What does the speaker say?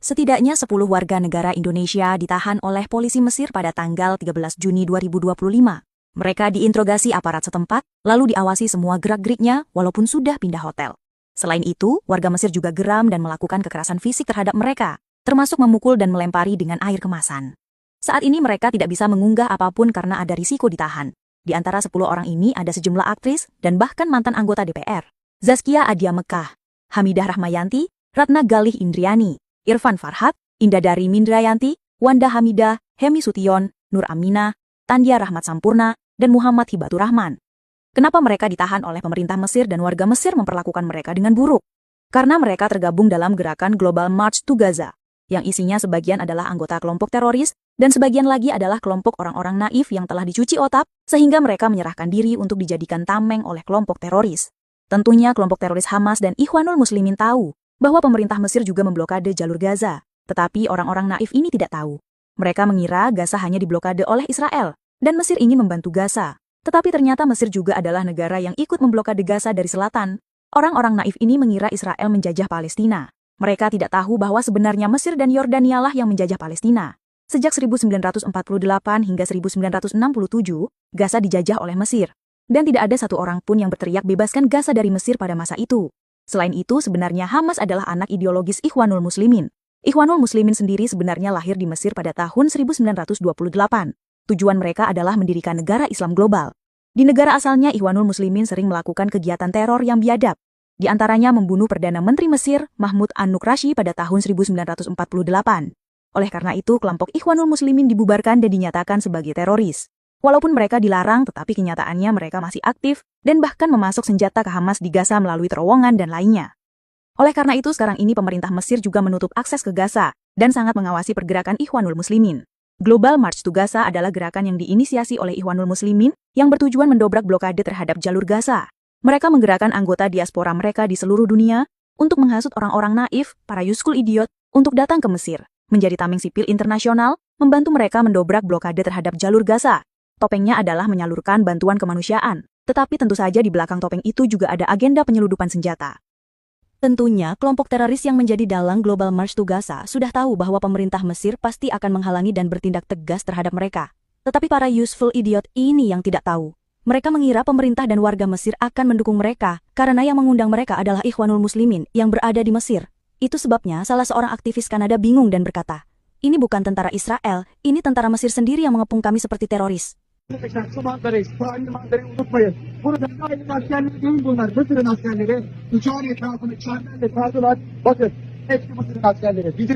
Setidaknya 10 warga negara Indonesia ditahan oleh polisi Mesir pada tanggal 13 Juni 2025. Mereka diinterogasi aparat setempat, lalu diawasi semua gerak-geriknya walaupun sudah pindah hotel. Selain itu, warga Mesir juga geram dan melakukan kekerasan fisik terhadap mereka, termasuk memukul dan melempari dengan air kemasan. Saat ini mereka tidak bisa mengunggah apapun karena ada risiko ditahan. Di antara 10 orang ini ada sejumlah aktris dan bahkan mantan anggota DPR. Zaskia Adia Mekah, Hamidah Rahmayanti, Ratna Galih Indriani, Irfan Farhat, Indah Dari Mindrayanti, Wanda Hamidah, Hemi Sution, Nur Aminah, Tandia Rahmat Sampurna, dan Muhammad Hibatur Rahman. Kenapa mereka ditahan oleh pemerintah Mesir dan warga Mesir memperlakukan mereka dengan buruk? Karena mereka tergabung dalam gerakan Global March to Gaza, yang isinya sebagian adalah anggota kelompok teroris, dan sebagian lagi adalah kelompok orang-orang naif yang telah dicuci otak, sehingga mereka menyerahkan diri untuk dijadikan tameng oleh kelompok teroris. Tentunya kelompok teroris Hamas dan Ikhwanul Muslimin tahu bahwa pemerintah Mesir juga memblokade jalur Gaza, tetapi orang-orang naif ini tidak tahu. Mereka mengira Gaza hanya diblokade oleh Israel, dan Mesir ingin membantu Gaza. Tetapi ternyata Mesir juga adalah negara yang ikut memblokade Gaza dari selatan. Orang-orang naif ini mengira Israel menjajah Palestina. Mereka tidak tahu bahwa sebenarnya Mesir dan Yordanialah yang menjajah Palestina. Sejak 1948 hingga 1967, Gaza dijajah oleh Mesir. Dan tidak ada satu orang pun yang berteriak bebaskan Gaza dari Mesir pada masa itu. Selain itu, sebenarnya Hamas adalah anak ideologis Ikhwanul Muslimin. Ikhwanul Muslimin sendiri sebenarnya lahir di Mesir pada tahun 1928. Tujuan mereka adalah mendirikan negara Islam global. Di negara asalnya, Ikhwanul Muslimin sering melakukan kegiatan teror yang biadab. Di antaranya membunuh Perdana Menteri Mesir, Mahmud an-Nukrashi pada tahun 1948. Oleh karena itu, kelompok Ikhwanul Muslimin dibubarkan dan dinyatakan sebagai teroris. Walaupun mereka dilarang, tetapi kenyataannya mereka masih aktif dan bahkan memasok senjata ke Hamas di Gaza melalui terowongan dan lainnya. Oleh karena itu, sekarang ini pemerintah Mesir juga menutup akses ke Gaza dan sangat mengawasi pergerakan Ikhwanul Muslimin. Global March to Gaza adalah gerakan yang diinisiasi oleh Ikhwanul Muslimin yang bertujuan mendobrak blokade terhadap jalur Gaza. Mereka menggerakkan anggota diaspora mereka di seluruh dunia untuk menghasut orang-orang naif, para yuskul idiot, untuk datang ke Mesir, menjadi tameng sipil internasional, membantu mereka mendobrak blokade terhadap jalur Gaza. Topengnya adalah menyalurkan bantuan kemanusiaan, tetapi tentu saja di belakang topeng itu juga ada agenda penyeludupan senjata. Tentunya, kelompok teroris yang menjadi dalang Global March to Gaza sudah tahu bahwa pemerintah Mesir pasti akan menghalangi dan bertindak tegas terhadap mereka. Tetapi para useful idiot ini yang tidak tahu. Mereka mengira pemerintah dan warga Mesir akan mendukung mereka, karena yang mengundang mereka adalah Ikhwanul Muslimin yang berada di Mesir. Itu sebabnya salah seorang aktivis Kanada bingung dan berkata, "Ini bukan tentara Israel, ini tentara Mesir sendiri yang mengepung kami seperti teroris." Şu manzarayı, şu aynı manzarayı unutmayın. Burada aynı askerleri değil bunlar. Mısır'ın askerleri. Uçağın etrafını çemberle sardılar. Bakın, hepsi Mısır'ın askerleri. Bizim